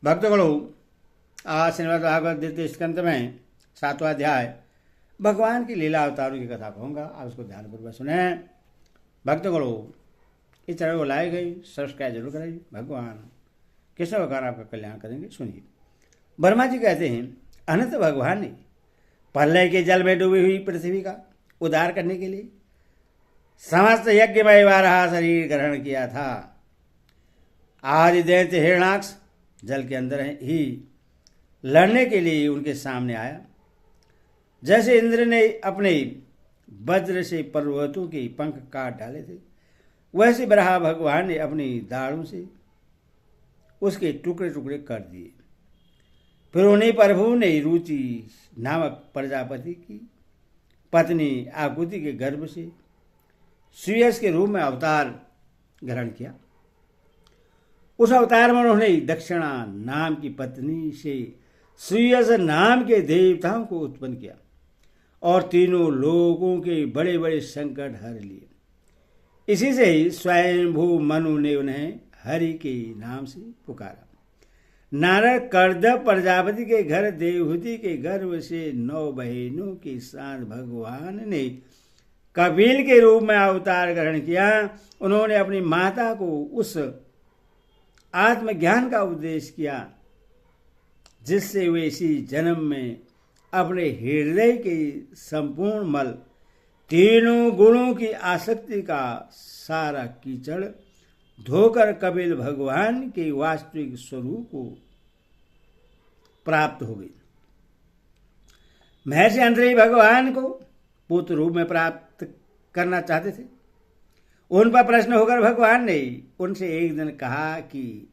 भक्तगणों, आज श्रीमद् भागवत द्वितीय स्कंद में 7वां अध्याय भगवान की लीला अवतारों की कथा कहूँगा। आप उसको ध्यानपूर्वक सुने। भक्तगणों, इस चरण को लाई गई सब्सक्राइब जरूर करें। भगवान कृष्ण भगवान आपका कल्याण करेंगे। सुनिए, ब्रह्मा जी कहते हैं, अनंत भगवान ने प्रलय के जल में डूबी हुई पृथ्वी का उद्धार करने के लिए समस्त यज्ञमय बारहा शरीर ग्रहण किया था। आदि दैत्य हिरणाक्ष जल के अंदर ही लड़ने के लिए उनके सामने आया। जैसे इंद्र ने अपने वज्र से पर्वतों के पंख काट डाले थे, वैसे बराह भगवान ने अपनी दाढ़ों से उसके टुकड़े टुकड़े कर दिए। फिर उन्हीं प्रभु ने रुचि नामक प्रजापति की पत्नी आकुति के गर्भ से सुयस के रूप में अवतार ग्रहण किया। उस अवतार में उन्होंने दक्षिणा नाम की पत्नी से सुयस नाम के देवताओं को उत्पन्न किया और तीनों लोगों के बड़े बड़े संकट हर लिए। इसी से ही स्वयंभू मनु ने उन्हें हरि के नाम से पुकारा। नारद कर्दम प्रजापति के घर देवहूति के गर्भ से 9 बहनों के साथ भगवान ने कपिल के रूप में अवतार ग्रहण किया। उन्होंने अपनी माता को उस आत्मज्ञान का उपदेश किया जिससे वे इसी जन्म में अपने हृदय के संपूर्ण मल तीनों गुणों की आसक्ति का सारा कीचड़ धोकर कपिल भगवान के वास्तविक स्वरूप को प्राप्त हो गई। महर्षि अंतरी भगवान को पुत्र रूप में प्राप्त करना चाहते थे। उन पर प्रश्न होकर भगवान ने उनसे एक दिन कहा कि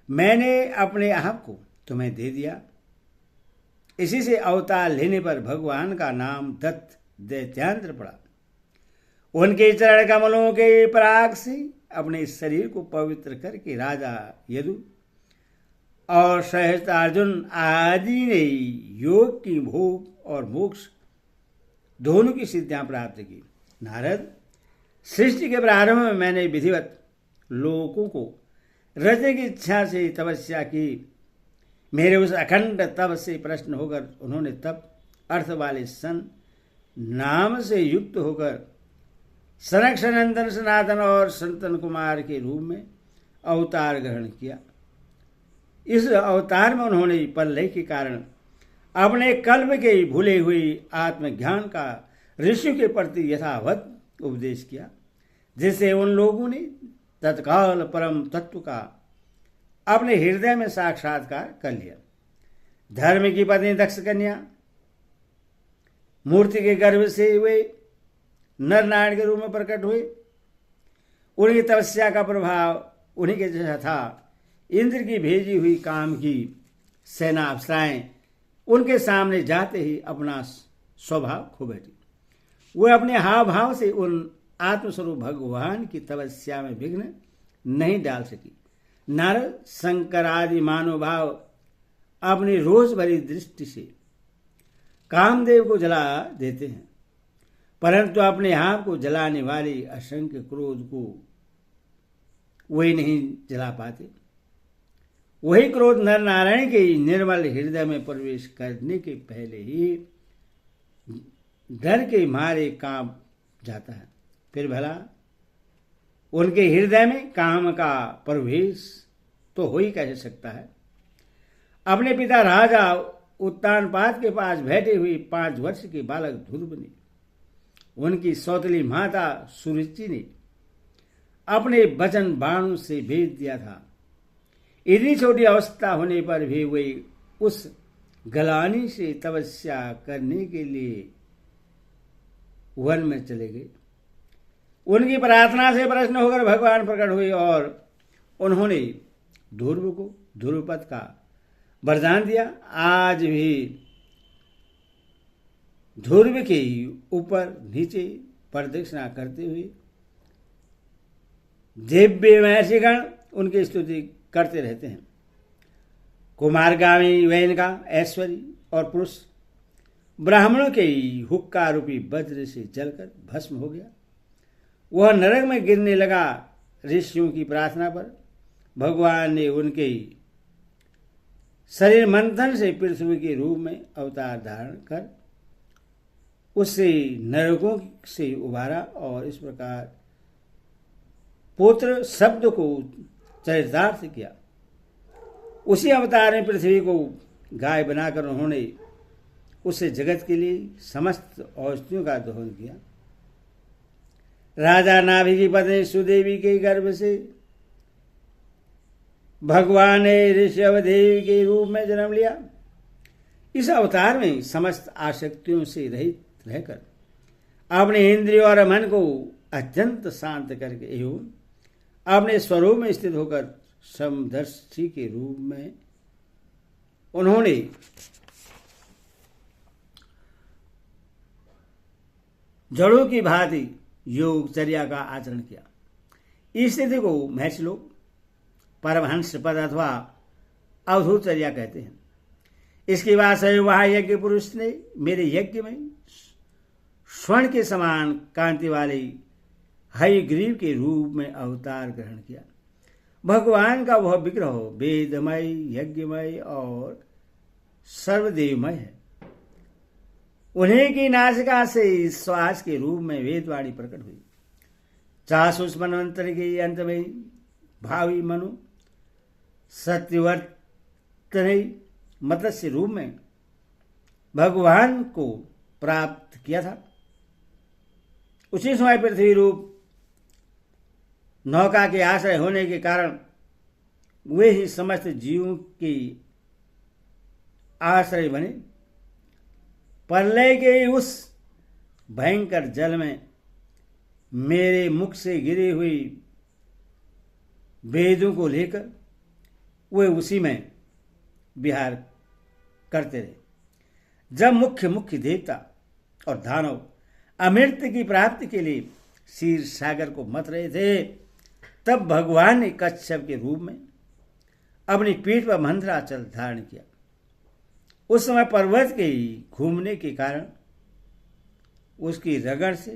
मैंने अपने आप को तुम्हें दे दिया। इसी से अवतार लेने पर भगवान का नाम दत्त दैत्यांत्र पड़ा। उनके चरण कमलों के पराग से अपने शरीर को पवित्र करके राजा यदु और सहस्त्रार्जुन आदि ने योग की भोग और मोक्ष दोनों की सिद्धियां प्राप्त की। नारद, सृष्टि के प्रारंभ में मैंने विधिवत लोगों को रचने की इच्छा से तपस्या की। मेरे उस अखंड तप से प्रश्न होकर उन्होंने तप अर्थ वाले सन नाम से युक्त होकर सनक सनंदन सनातन और संतन कुमार के रूप में अवतार ग्रहण किया। इस अवतार में उन्होंने प्रलय के कारण अपने कल्प के भूले हुए आत्मज्ञान का ऋषि के प्रति यथावत उपदेश किया, जिससे उन लोगों ने तत्काल परम तत्व का अपने हृदय में साक्षात्कार कर लिया। धर्म की पत्नी दक्ष कन्या मूर्ति के गर्भ से वे नर नारायण के रूप में प्रकट हुए। उनकी तपस्या का प्रभाव उन्हीं के जैसा था। इंद्र की भेजी हुई काम की सेना अप्सराएं उनके सामने जाते ही अपना स्वभाव खो बैठी। वे अपने हाव भाव से उन आत्मस्वरूप भगवान की तपस्या में विघ्न नहीं डाल सकी। नारद, शंकर आदि मानवभाव अपनी रोज भरी दृष्टि से कामदेव को जला देते हैं, परंतु अपने आप को जलाने वाले असंख्य क्रोध को वे नहीं जला पाते। वही क्रोध नर नारायण के निर्मल हृदय में प्रवेश करने के पहले ही डर के मारे कांप जाता है। फिर भला उनके हृदय में काम का प्रवेश तो हो ही कैसे सकता है। अपने पिता राजा उत्तानपाद के पास बैठे हुए 5 वर्ष के बालक ध्रुव ने उनकी सौतली माता सुरुचि ने अपने वचन बाणों से भेज दिया था। इतनी छोटी अवस्था होने पर भी वे उस गलानी से तपस्या करने के लिए वन में चले गए। उनकी प्रार्थना से प्रसन्न होकर भगवान प्रकट हुए और उन्होंने ध्रुव को ध्रुवपद का वरदान दिया। आज भी ध्रुव के ऊपर नीचे प्रदक्षिणा करते हुए दिव्य महर्षिगण उनकी स्तुति करते रहते हैं। कुमारगामी वैन का ऐश्वर्य और पुरुष ब्राह्मणों के हुक्का रूपी वज्र से जलकर भस्म हो गया। वह नरक में गिरने लगा। ऋषियों की प्रार्थना पर भगवान ने उनके शरीर मंथन से पृथ्वी के रूप में अवतार धारण कर उससे नरकों से उबारा और इस प्रकार पुत्र शब्द को चरितार्थ किया। उसी अवतार में पृथ्वी को गाय बनाकर उन्होंने उससे जगत के लिए समस्त औषधियों का दोहन किया। राजा नाभि की पत्नी सुदेवी के गर्भ से भगवान ने ऋषभ देवी के रूप में जन्म लिया। इस अवतार में समस्त आसक्तियों से रहित रहकर अपने इंद्रियों और मन को अत्यंत शांत करके एवं अपने स्वरूप में स्थित होकर समदर्शी के रूप में उन्होंने जड़ों की भांति योगचर्या का आचरण किया। इस स्थिति को महर्षि लोग परमहंस पद अथवा अवधूतचर्या कहते हैं। इसके बाद से वहां यज्ञ पुरुष ने मेरे यज्ञ में स्वर्ण के समान कांति वाले हयग्रीव के रूप में अवतार ग्रहण किया। भगवान का वह विग्रह वेदमय, यज्ञमय और सर्वदेवमय है। उन्हीं की नासिका से श्वास के रूप में वेदवाणी प्रकट हुई। चासुष मनवंतर के अंत में भावी मनु सत्यवर्तन मत्स्य रूप में भगवान को प्राप्त किया था। उसी समय पृथ्वी रूप नौका के आश्रय होने के कारण वे ही समस्त जीवों के आश्रय बने। प्रलय के उस भयंकर जल में मेरे मुख से गिरी हुई वेदों को लेकर वे उसी में विहार करते रहे। जब मुख्य मुख्य देवता और दानव अमृत की प्राप्ति के लिए क्षीर सागर को मत रहे थे, तब भगवान ने कच्छप के रूप में अपनी पीठ पर मंत्राचल धारण किया। उस समय पर्वत के घूमने के कारण उसकी रगड़ से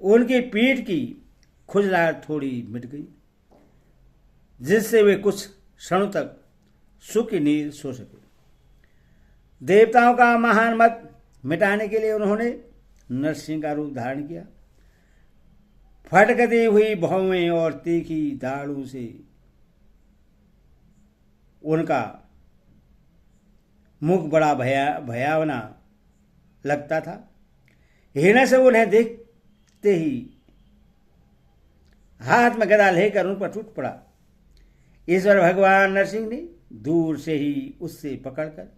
उनकी पीठ की खुजलाहट थोड़ी मिट गई, जिससे वे कुछ क्षणों तक सुख की नींद सो सके। देवताओं का महान मत मिटाने के लिए उन्होंने नरसिंह का रूप धारण किया। फटकती हुई भौवें और तीखी दाढ़ों से उनका मुख बड़ा भयावना लगता था। हिरण से उन्हें देखते ही हाथ में गदा लेकर उन पर टूट पड़ा। ईश्वर भगवान नरसिंह ने दूर से ही उससे पकड़कर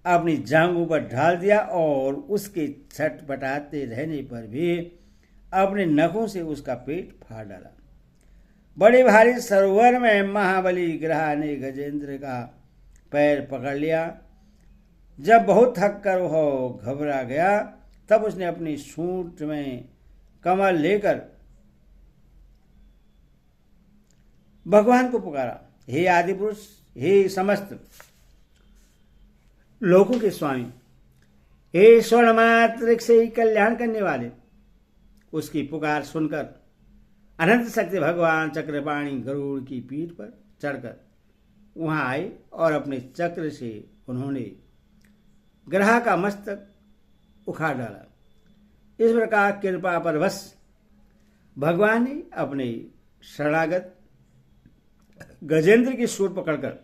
अपनी जांघों पर ढाल दिया और उसके छटपटाते रहने पर भी अपने नखों से उसका पेट फाड़ डाला। बड़े भारी सरोवर में महाबली ग्रह ने गजेंद्र का पैर पकड़ लिया। जब बहुत थक कर वह घबरा गया, तब उसने अपनी सूंड में कमल लेकर भगवान को पुकारा, हे आदि पुरुष, हे समस्त लोगों के स्वामी, हे स्वर्ण मात्र से ही कल्याण करने वाले। उसकी पुकार सुनकर अनंत शक्ति भगवान चक्रपाणी गरुड़ की पीठ पर चढ़कर वहां आए और अपने चक्र से उन्होंने ग्रह का मस्तक उखाड़ डाला। इस प्रकार कृपा परवश भगवान ने अपने शरणागत गजेंद्र की सूंड पकड़कर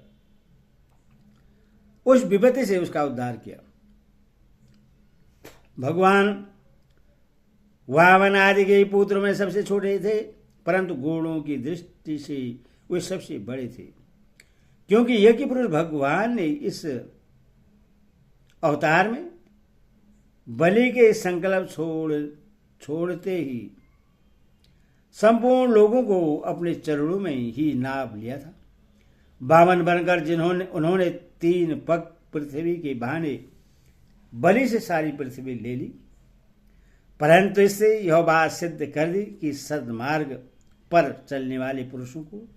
उस विपत्ति से उसका उद्धार किया। भगवान वामन आदि के पुत्रों में सबसे छोटे थे, परंतु गुणों की दृष्टि से वे सबसे बड़े थे, क्योंकि यज्ञ पुरुष भगवान ने इस अवतार में बलि के संकल्प छोड़ते ही संपूर्ण लोगों को अपने चरणों में ही नाप लिया था। वामन बनकर उन्होंने 3 पग पृथ्वी के बहाने बलि से सारी पृथ्वी ले ली, परंतु इससे यह बात सिद्ध कर दी कि सद्मार्ग पर चलने वाले पुरुषों को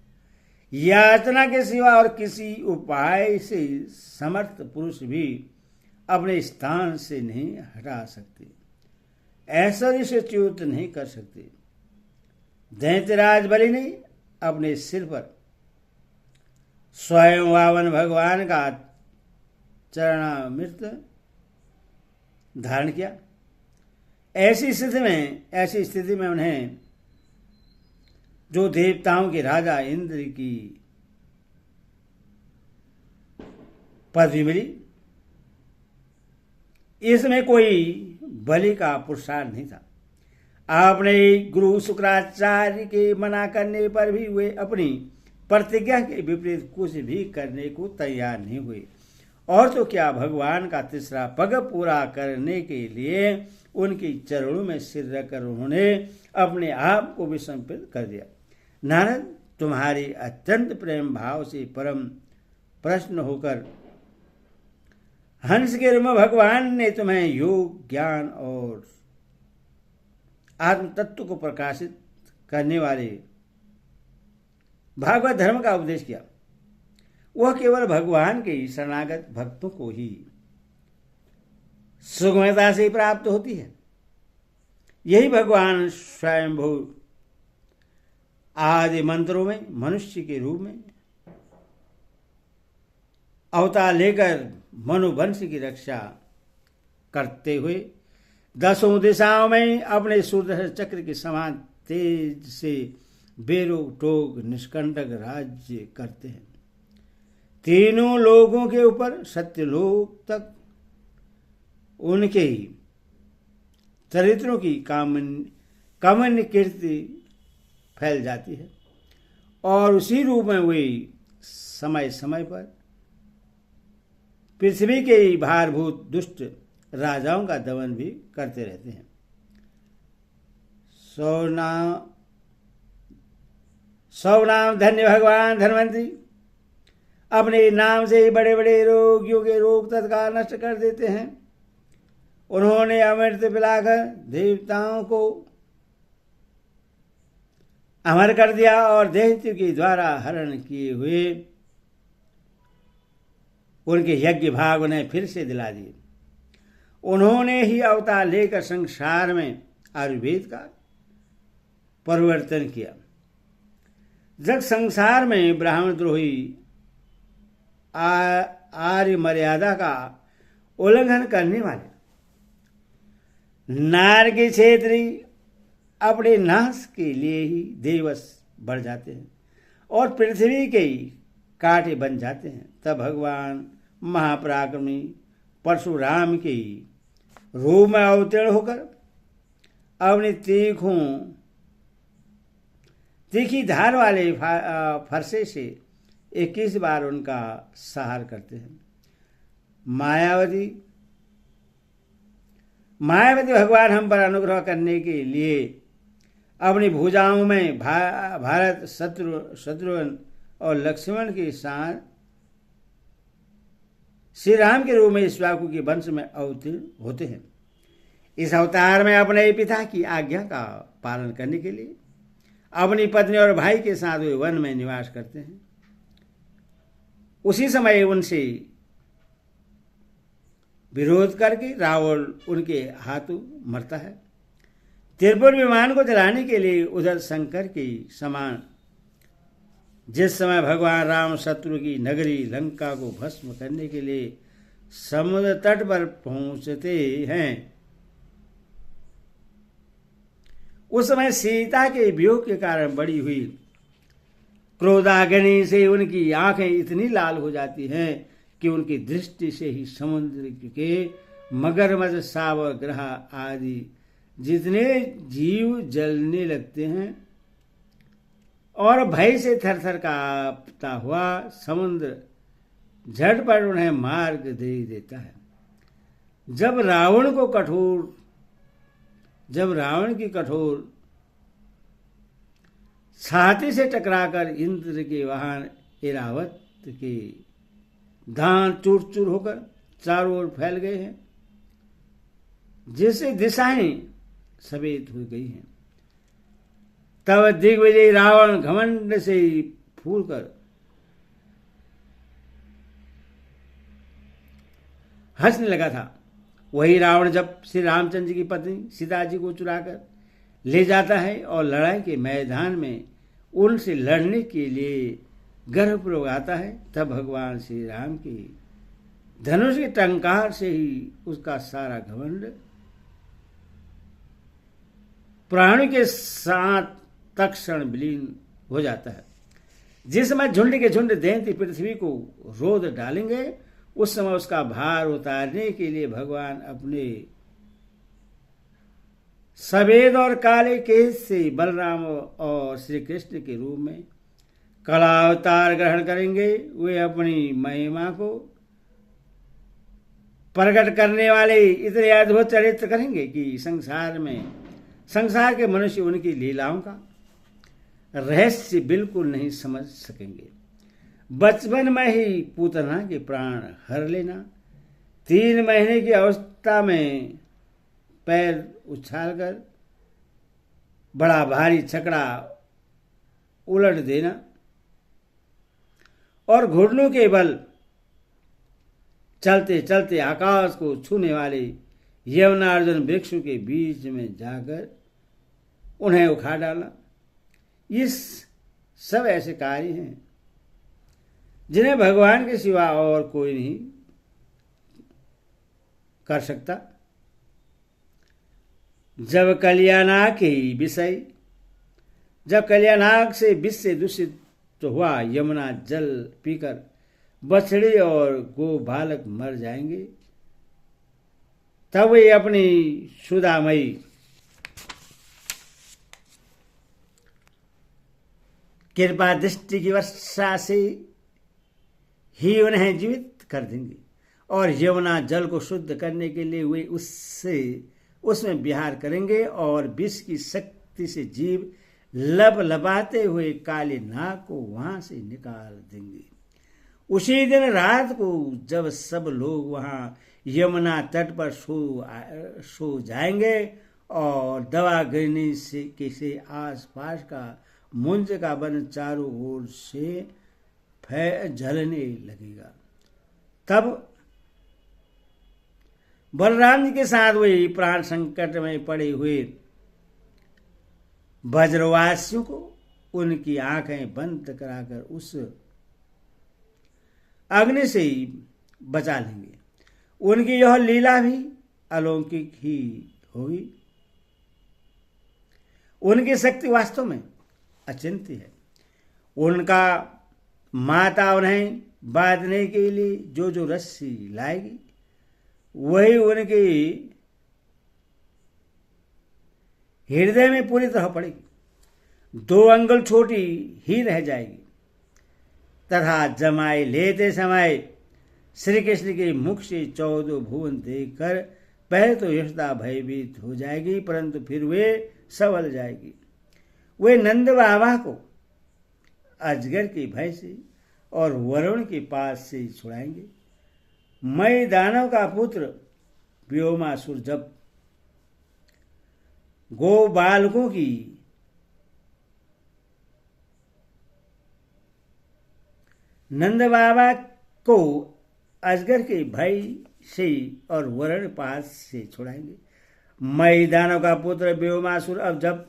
यातना के सिवा और किसी उपाय से समर्थ पुरुष भी अपने स्थान से नहीं हटा सकते, ऐश्वर्य से च्युत नहीं कर सकते। दैत्यराज बलि ने अपने सिर पर स्वयं वामन भगवान का चरणामृत धारण किया। ऐसी स्थिति में उन्हें जो देवताओं के राजा इंद्र की पदवी मिली, इसमें कोई बलि का पुरुषार्थ नहीं था। अपने गुरु शुक्राचार्य के मना करने पर भी वे अपनी प्रतिज्ञा के विपरीत कुछ भी करने को तैयार नहीं हुए, और तो क्या भगवान का तीसरा पग पूरा करने के लिए उनके चरणों में सिर रखकर उन्होंने अपने आप को भी समर्पित कर दिया। नारद, तुम्हारी अत्यंत प्रेम भाव से परम प्रसन्न होकर हंस के रूप में भगवान ने तुम्हें योग, ज्ञान और आत्म तत्व को प्रकाशित करने वाले भागवत धर्म का उपदेश किया। वह केवल भगवान के शरणागत भक्तों को ही सुगमता से प्राप्त होती है। यही भगवान स्वयंभू आदि मंत्रों में मनुष्य के रूप में अवतार लेकर मनुवंश की रक्षा करते हुए 10 दिशाओं में अपने सुदर्शन चक्र के समान तेज से बेरोक टोक निष्कंटक राज्य करते हैं। तीनों लोगों के ऊपर सत्यलोक तक उनके ही चरित्रों की कामन्य कीर्ति फैल जाती है, और उसी रूप में वे समय समय पर पृथ्वी के भारभूत दुष्ट राजाओं का दमन भी करते रहते हैं। सौ नाम धन्य भगवान धन्वंतरी अपने नाम से ही बड़े बड़े रोगियों के रोग तत्काल नष्ट कर देते हैं। उन्होंने अमृत पिलाकर देवताओं को अमर कर दिया और दैत्य के द्वारा हरण किए हुए उनके यज्ञ भाग उन्हें फिर से दिला दिए। उन्होंने ही अवतार लेकर संसार में आयुर्वेद का परिवर्तन किया। जब संसार में ब्राह्मण द्रोही आर्य मर्यादा का उल्लंघन करने वाले नारकी के क्षेत्री अपने नाश के लिए ही देवस बढ़ जाते हैं और पृथ्वी के ही कांटे बन जाते हैं, तब भगवान महापराक्रमी परशुराम के रूप में अवतीर्ण होकर अपने तीखी धार वाले फरसे से 21 बार उनका संहार करते हैं। मायावती भगवान हम पर अनुग्रह करने के लिए अपनी भुजाओं में भारत, शत्रुघ्न और लक्ष्मण के साथ श्री राम के रूप में इक्ष्वाकु के वंश में अवतीर्ण होते हैं। इस अवतार में अपने पिता की आज्ञा का पालन करने के लिए अपनी पत्नी और भाई के साथ वे वन में निवास करते हैं। उसी समय उनसे विरोध करके रावण उनके हाथों मरता है। त्रिपुर विमान को जलाने के लिए उधर शंकर के समान जिस समय भगवान राम शत्रु की नगरी लंका को भस्म करने के लिए समुद्र तट पर पहुंचते हैं, उस समय सीता के वियोग के कारण बड़ी हुई क्रोधाग्नि से उनकी आंखें इतनी लाल हो जाती हैं कि उनकी दृष्टि से ही समुद्र के मगरमच्छ, सावर, ग्रह आदि जितने जीव जलने लगते हैं और भय से थरथर कांपता हुआ समुद्र झटपट उन्हें मार्ग दे देता है। जब रावण की कठोर छाती से टकराकर इंद्र के वाहन ऐरावत के दांत चूर चूर होकर चारों ओर फैल गए हैं, जिससे दिशाएं सफेद हो गई हैं, तब दिग्विजयी रावण घमंड से फूलकर हंसने लगा था। वही रावण जब श्री रामचंद्र की पत्नी सीता जी को चुराकर ले जाता है और लड़ाई के मैदान में उनसे लड़ने के लिए गर्भपूर्वक आता है, तब भगवान श्री राम की धनुष के टंकार से ही उसका सारा घमंड प्राणों के साथ तत्क्षण विलीन हो जाता है। जिस समय झुंड के झुंड दैत्य पृथ्वी को रोध डालेंगे, उस समय उसका भार उतारने के लिए भगवान अपने सफेद और काले केश से बलराम और श्री कृष्ण के रूप में कला अवतार ग्रहण करेंगे। वे अपनी महिमा को प्रकट करने वाले इतने अद्भुत चरित्र करेंगे कि संसार के मनुष्य उनकी लीलाओं का रहस्य बिल्कुल नहीं समझ सकेंगे। बचपन में ही पूतना के प्राण हर लेना, 3 महीने की अवस्था में पैर उछालकर बड़ा भारी छकड़ा उलट देना और घुटनों के बल चलते चलते आकाश को छूने वाले यवनार्जुन वृक्षों के बीच में जाकर उन्हें उखाड़ डालना, ये सब ऐसे कार्य हैं जिन्हें भगवान के सिवा और कोई नहीं कर सकता। जब कल्याणाग से विष से दूषित तो हुआ यमुना जल पीकर बछड़े और गो बालक मर जाएंगे, तब वे अपनी सुधामयी कृपा दृष्टि की वर्षा से ही उन्हें जीवित कर देंगे और यमुना जल को शुद्ध करने के लिए वे उसमें विहार करेंगे और विष की शक्ति से जीव लबाते हुए काले नाग को वहां से निकाल देंगे। उसी दिन रात को जब सब लोग वहां यमुना तट पर सो जाएंगे और दवा गिरने से आसपास का मुंज का वन चारों ओर से जलने लगेगा, तब बलराम जी के साथ वे प्राण संकट में पड़े हुए ब्रजवासियों को उनकी आंखें बंद कराकर उस अग्नि से ही बचा लेंगे। उनकी यह लीला भी अलौकिक ही होगी। उनकी शक्ति वास्तव में अचिंत्य है। उनका माता उन्हें बांधने के लिए जो रस्सी लाएगी, वही उनके हृदय में पूरी तरह पड़ेगी। 2 अंगुल छोटी ही रह जाएगी तथा जमाए लेते समय श्री कृष्ण के मुख से 14 भुवन देखकर पहले तो यशोदा भयभीत हो जाएगी, परंतु फिर वे संभल जाएगी। वे नंद बाबा को अजगर के भय से और वरुण के पास से छुड़ाएंगे। मई दानव का पुत्र व्योमासुर जब गो बालकों की नंद बाबा को अजगर के भय से और वरुण पास से छुड़ाएंगे। मई दानव का पुत्र व्योमासुर अब जब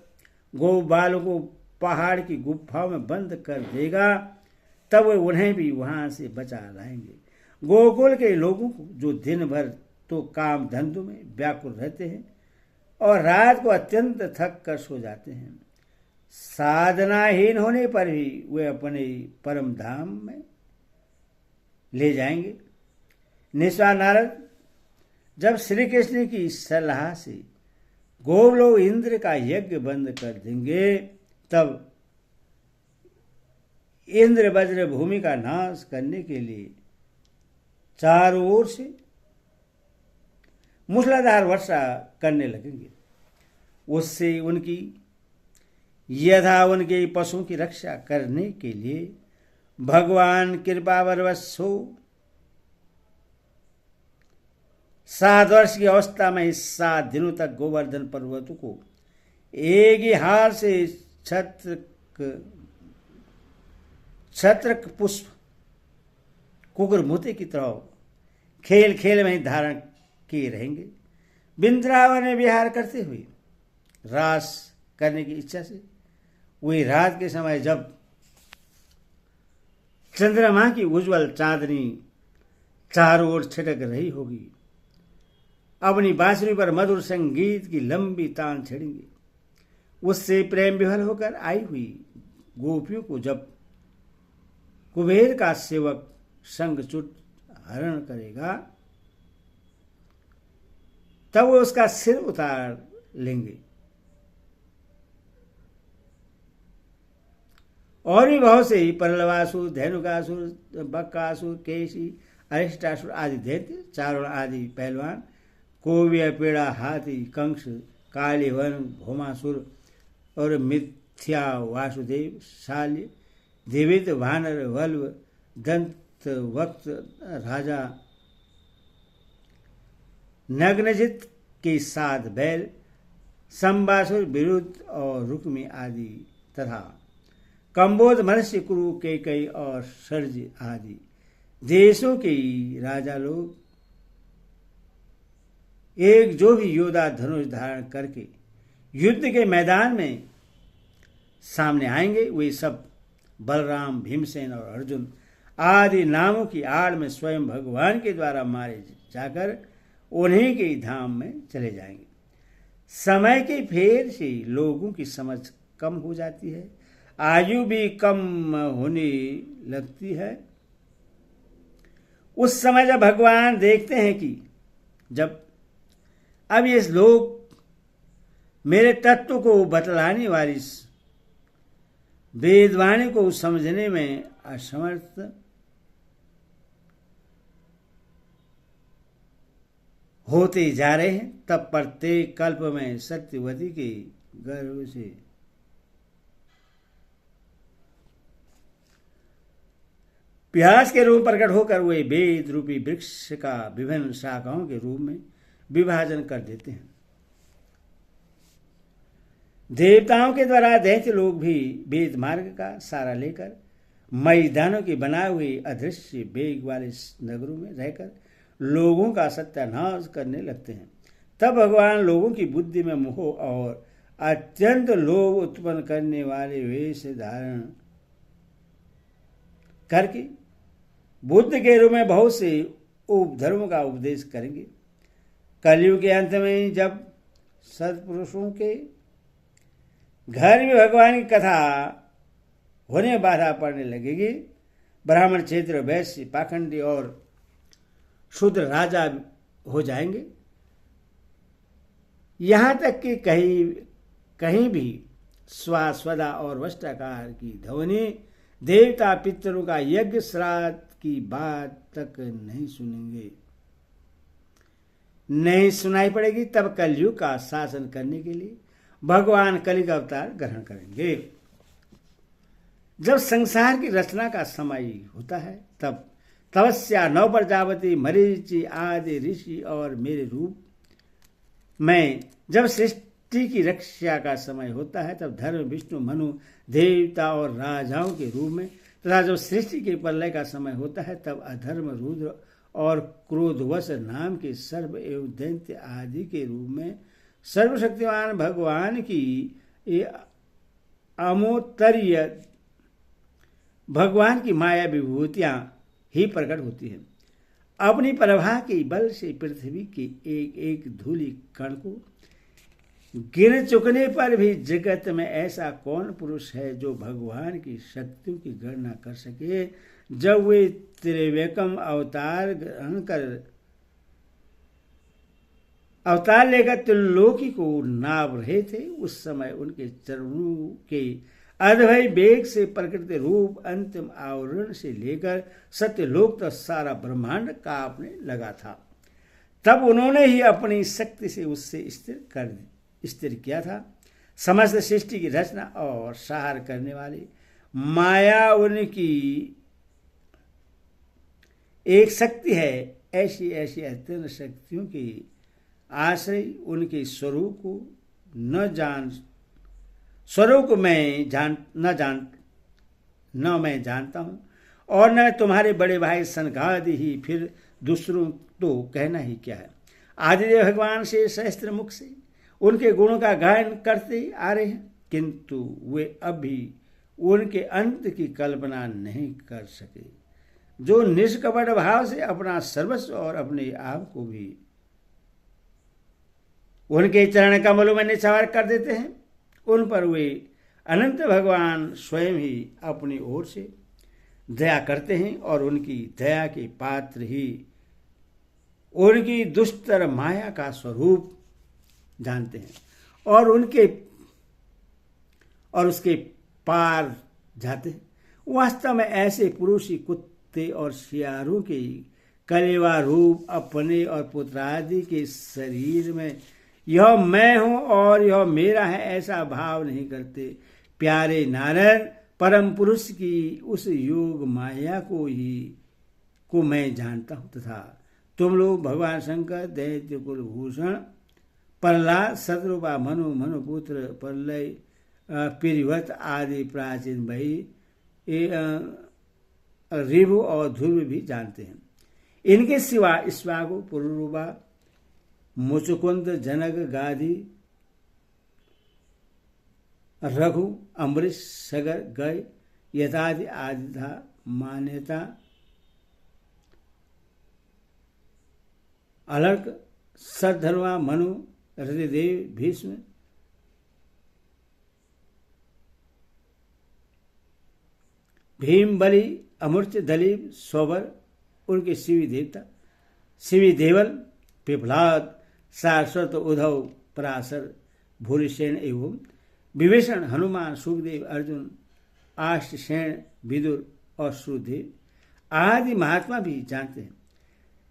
गो बालों को पहाड़ की गुफाओं में बंद कर देगा, तब वे उन्हें भी वहां से बचा लाएंगे। गोकुल के लोगों को जो दिन भर तो काम धंधों में व्याकुल रहते हैं और रात को अत्यंत थक कर सो जाते हैं, साधनाहीन होने पर भी वे अपने परम धाम में ले जाएंगे। निस्वार नारद जब श्री कृष्ण की सलाह से गोलोक इंद्र का यज्ञ बंद कर देंगे, तब इंद्र वज्र भूमि का नाश करने के लिए चारों ओर से मूसलाधार वर्षा करने लगेंगे। उससे उनकी यथा उनके पशुओं की रक्षा करने के लिए भगवान कृपावश हो 7 वर्ष की अवस्था में 7 दिनों तक गोवर्धन पर्वत को एक ही हार से छत्रक पुष्प कुकुर मोती की तरह खेल खेल में धारण किए रहेंगे। वृंदावन में विहार करते हुए रास करने की इच्छा से वे रात के समय जब चंद्रमा की उज्जवल चांदनी चारों ओर छिटक रही होगी। अपनी बांसुरी पर मधुर संगीत की लंबी तान छेड़ेंगे। उससे प्रेम विभल होकर आई हुई गोपियों को जब कुबेर का सेवक संगचुट हरण करेगा तब वो उसका सिर उतार लेंगे। और भी बहुत से परलवासुर, धेनुकासुर, बक्कासुर, केशी, अरिष्टासुर आदि दैत्य, चारण आदि पहलवान, कोविय, पेड़ा, हाथी, कंस, कालीवन, भौमासुर और मिथ्या, वासुदेव, शाल्य, देवित, वानर, वल्व, दंत वक्त, राजा, नग्नजित के साथ बैल, संबासुर, विरुद्ध और रुक्मी आदि तथा कंबोध, मनुष्य, कुरु, केकई और सर्ज आदि देशों के राजा लोग एक जो भी योद्धा धनुष धारण करके युद्ध के मैदान में सामने आएंगे वे सब बलराम, भीमसेन और अर्जुन आदि नामों की आड़ में स्वयं भगवान के द्वारा मारे जाकर उन्हीं के धाम में चले जाएंगे। समय के फेर से लोगों की समझ कम हो जाती है, आयु भी कम होने लगती है। उस समय जब भगवान देखते हैं कि जब अब ये लोग मेरे तत्व को बतलाने वाली वेदवाणी को समझने में असमर्थ होते जा रहे हैं, तब प्रत्येक कल्प में सत्यवती के गर्भ से प्यास के रूप प्रकट होकर वे वेद रूपी वृक्ष का विभिन्न शाखाओं के रूप में विभाजन कर देते हैं। देवताओं के द्वारा दैत्य लोग भी वेद मार्ग का सहारा लेकर मैदानों की बनाए हुए अदृश्य वेग वाले नगरों में रहकर लोगों का सत्यानाश करने लगते हैं। तब भगवान लोगों की बुद्धि में मोह और अत्यंत लोभ उत्पन्न करने वाले वेश धारण करके बुद्ध के रूप में बहुत से उपधर्मों का उपदेश करेंगे। कलयुग के अंत में जब सत्पुरुषों के घर में भगवान की कथा होने में बाधा पड़ने लगेगी, ब्राह्मण, क्षेत्र, वैश्य, पाखंडी और शूद्र राजा हो जाएंगे। यहां तक कि कहीं भी स्वास्वदा और वस्त्राकार की ध्वनि देवता पितरों का यज्ञ श्राद्ध की बात तक नहीं सुनाई पड़ेगी। तब कलयुग का शासन करने के लिए भगवान कलि का अवतार ग्रहण करेंगे। जब संसार की रचना का समय होता है तब तपस्या, नौ प्रजापति, मरीचि आदि ऋषि और मेरे रूप में जब सृष्टि की रक्षा का समय होता है तब धर्म, विष्णु, मनु, देवता और राजाओं के रूप में तथा जब सृष्टि के प्रलय का समय होता है तब अधर्म, रुद्र और क्रोधवश नाम के सर्व एवं दैत्य आदि के रूप में सर्वशक्तिमान भगवान की अमोत्तरीय भगवान की माया विभूतियां ही प्रकट होती हैं। अपनी प्रभा के बल से पृथ्वी के एक एक धूलि कण को गिर चुकने पर भी जगत में ऐसा कौन पुरुष है जो भगवान की शक्तियों की गणना कर सके। जब वे त्रिवेकम अवतार लेकर त्रिलोकी को नाप रहे थे उस समय उनके चरणों के अद्वय वेग से प्रकृति रूप अंतिम आवरण से लेकर सत्यलोक तक सारा ब्रह्मांड कांपने लगा था। तब उन्होंने ही अपनी शक्ति से उससे स्थिर किया था। समस्त सृष्टि की रचना और सहार करने वाली माया उनकी एक शक्ति है। ऐसी ऐसी अत्यंत शक्तियों के आश्रय उनके स्वरूप को न मैं जानता हूँ और न तुम्हारे बड़े भाई सनकादि ही, फिर दूसरों तो कहना ही क्या है। आदिदेव भगवान से सहस्त्र मुख से उनके गुणों का गायन करते आ रहे हैं, किंतु वे अब भी उनके अंत की कल्पना नहीं कर सके, जो निष्कपट भाव से अपना सर्वस्व और अपने आप को भी उनके चरण कमलों में निछावर कर देते हैं। उन पर वे अनंत भगवान स्वयं ही अपनी ओर से दया करते हैं और उनकी दया के पात्र ही उनकी दुष्टर माया का स्वरूप जानते हैं और उसके पार जाते हैं। वास्तव में ऐसे पुरुष ही कुत्ते और सियारों के कलेवा रूप अपने और पुत्रादि के शरीर में यह मैं हूं और यह मेरा है ऐसा भाव नहीं करते। प्यारे नारायण, परम पुरुष की उस योग माया को मैं जानता हूं तथा तुम लोग भगवान शंकर, दैत्य कुलभूषण, प्रहलाद, शत्रुपा, मनुपुत्र, प्रलय, पिरिवत आदि प्राचीन भाई रिभु और ध्रुव भी जानते हैं। इनके सिवा स्वागु, पुरुरुबा, मुचुकुंद, जनक, गाधी, रघु, अम्बरीश, सगर, गय, यथादि आदि था मान्यता, अलर्क, सद्धर्मा, मनु, हृदयदेव, भीष्म, भीम, बलि, अमृत, दलीप, सोबर, उनके शिवी देवता, शिवी देवल, पिपलाद, सारस्वत, उद्धव, पराशर, भूरिसेन एवं विभीषण, हनुमान, सुखदेव, अर्जुन, आष्टसेन, विदुर और सुदेव आदि महात्मा भी जानते हैं,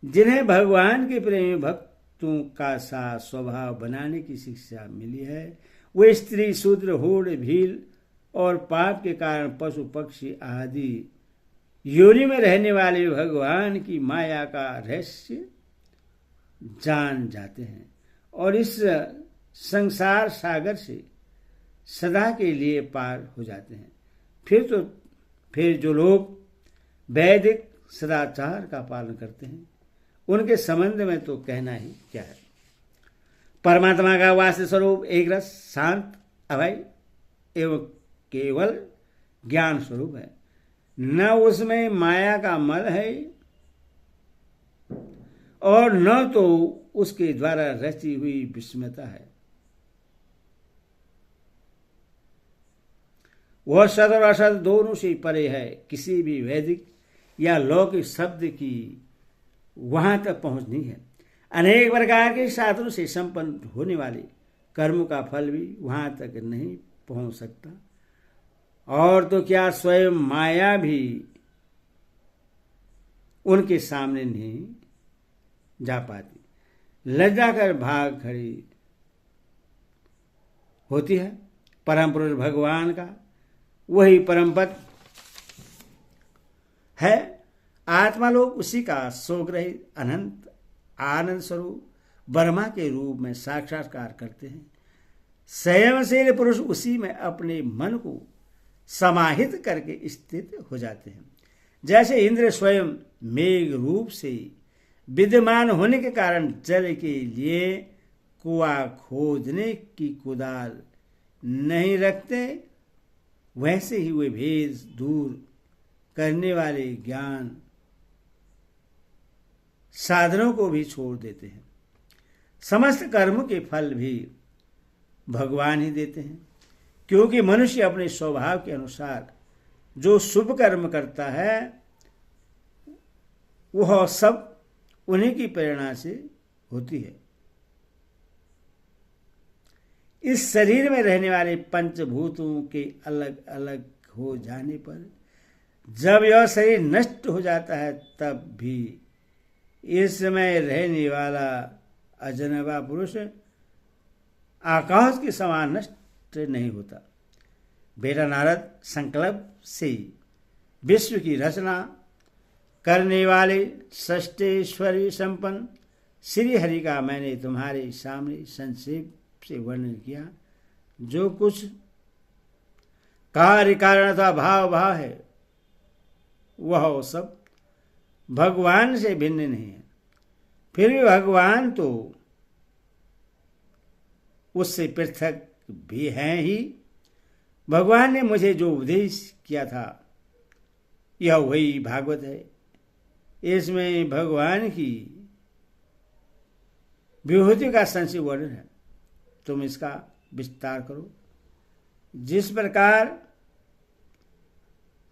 जिन्हें भगवान के प्रेमी भक्तों का सा स्वभाव बनाने की शिक्षा मिली है। वे स्त्री, शूद्र, हूढ़, भील और पाप के कारण पशु पक्षी आदि योनि में रहने वाले भगवान की माया का रहस्य जान जाते हैं और इस संसार सागर से सदा के लिए पार हो जाते हैं। फिर जो लोग वैदिक सदाचार का पालन करते हैं उनके संबंध में तो कहना ही क्या है। परमात्मा का वास्तव स्वरूप एक रस, शांत, अभय एवं केवल ज्ञान स्वरूप है। न उसमें माया का मल है और न तो उसके द्वारा रची हुई विस्मयता है। वह सद और असद दोनों से परे है। किसी भी वैदिक या लौकिक शब्द की वहां तक पहुंच नहीं है। अनेक प्रकार के साधनों से संपन्न होने वाले कर्म का फल भी वहां तक नहीं पहुंच सकता, और तो क्या स्वयं माया भी उनके सामने नहीं जा पाती। लज्जा कर भाग खड़ी होती है। परम पुरुष भगवान का वही परम पद है। आत्मा लोग उसी का सोग्रहित अनंत आनंद स्वरूप ब्रह्मा के रूप में साक्षात्कार करते हैं। संयमशील पुरुष उसी में अपने मन को समाहित करके स्थित हो जाते हैं। जैसे इंद्र स्वयं मेघ रूप से विद्यमान होने के कारण जल के लिए कुआं खोदने की कुदाल नहीं रखते, वैसे ही वे भेद दूर करने वाले ज्ञान साधनों को भी छोड़ देते हैं। समस्त कर्म के फल भी भगवान ही देते हैं, क्योंकि मनुष्य अपने स्वभाव के अनुसार जो शुभ कर्म करता है वह सब उन्हीं की प्रेरणा से होती है। इस शरीर में रहने वाले पंचभूतों के अलग अलग हो जाने पर जब यह शरीर नष्ट हो जाता है, तब भी इसमें रहने वाला अजनबा पुरुष आकाश के समान नष्ट नहीं होता। बेटा नारद, संकल्प से विश्व की रचना करने वाले षष्ठेश्वरी संपन्न श्री हरि का मैंने तुम्हारे सामने संक्षेप से वर्णन किया। जो कुछ कार्य कारण अथवा भाव है वह सब भगवान से भिन्न नहीं है। फिर भी भगवान तो उससे पृथक भी हैं ही, भगवान ने मुझे जो उपदेश किया था यह वही भागवत है। इसमें भगवान की विभूति का संक्षिप्त वर्णन है। तुम इसका विस्तार करो। जिस प्रकार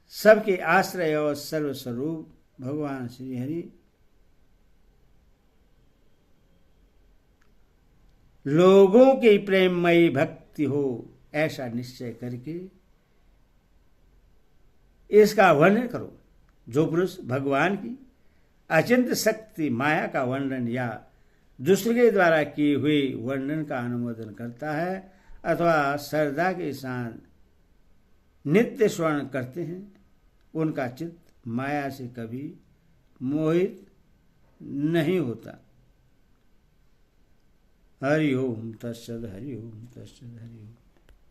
सबके आश्रय और सर्वस्वरूप भगवान श्री हरि लोगों की प्रेममयी भक्ति हो, ऐसा निश्चय करके इसका वर्णन करो। जो पुरुष भगवान की अचिंत्य शक्ति माया का वर्णन या दूसरे के द्वारा किए हुए वर्णन का अनुमोदन करता है अथवा श्रद्धा के साथ नित्य स्मरण करते हैं, उनका चित्त माया से कभी मोहित नहीं होता। हरि ओम तत्सद, हरि ओम तत्सद, हरि ओम।